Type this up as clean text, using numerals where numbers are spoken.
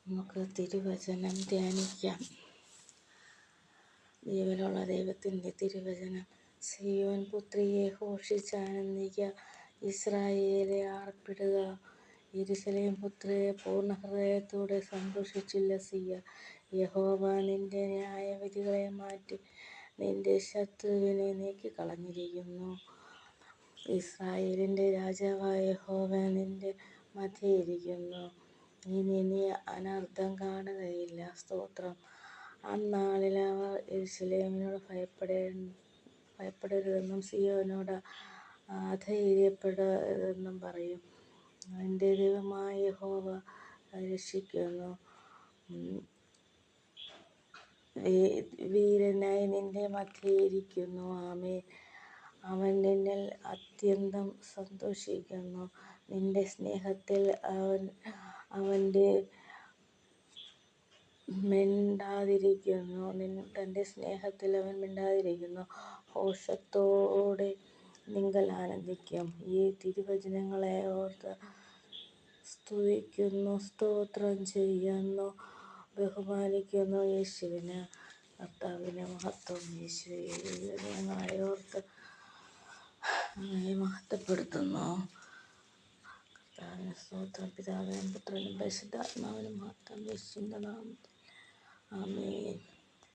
നമുക്ക് തിരുവചനം ധ്യാനിക്കാം. ജീവനുള്ള ദൈവത്തിൻ്റെ തിരുവചനം. സിയോൻ പുത്രിയെ ഘോഷിച്ചാനന്ദിക്കുക, ഇസ്രായേലെ ആർപ്പിടുക. യെരൂശലേം പുത്രിയെ പൂർണ്ണ ഹൃദയത്തോടെ സന്തോഷിച്ചുല്ലസിക്കുക. യഹോവ നിന്റെ ന്യായവിധികളെ മാറ്റി നിന്റെ ശത്രുവിനെ നീക്കിക്കളഞ്ഞിരിക്കുന്നു. ഇസ്രായേലിൻ്റെ രാജാവായ യഹോവ നിന്റെ മധ്യേയിരിക്കുന്നു. ഇനി നീ അനർത്ഥം കാണുകയില്ല. സ്തോത്രം. അന്നാളിൽ അവർ യെരൂശലേമിനോട് ഭയപ്പെടരുതെന്നും സിയോനോട് അധൈര്യപ്പെടരുതെന്നും പറയും. നിന്റെ ദൈവമായ യഹോവ രക്ഷിക്കുന്നു. വീരനായി നിന്റെ മധ്യേയിരിക്കുന്നു. ആമേൻ. അവൻ നിന്നിൽ അത്യന്തം സന്തോഷിക്കുന്നു. നിന്റെ സ്നേഹത്തിൽ അവൻ്റെ മിണ്ടാതിരിക്കുന്നു. തൻ്റെ സ്നേഹത്തിൽ അവൻ മിണ്ടാതിരിക്കുന്നു. ഘോഷത്തോടെ നിങ്ങൾ ആനന്ദിക്കും. ഈ തിരുവചനങ്ങളെ ഓർത്ത് സ്തുതിക്കുന്നു, സ്തോത്രം ചെയ്യുന്നു, ബഹുമാനിക്കുന്നു. യേശുവിന്, കർത്താവിന് മഹത്വം. യേശുവേ, ഞങ്ങളെ ഓർത്ത് അങ്ങയെ മഹത്വപ്പെടുത്തുന്നു. കർത്താവിന് സ്തോത്രം. പിതാവിനും പുത്രനും പരിശുദ്ധാത്മാവിനും മഹത്വം. യേശുവിൻ്റെ നാമത്തിൽ ആമേൻ.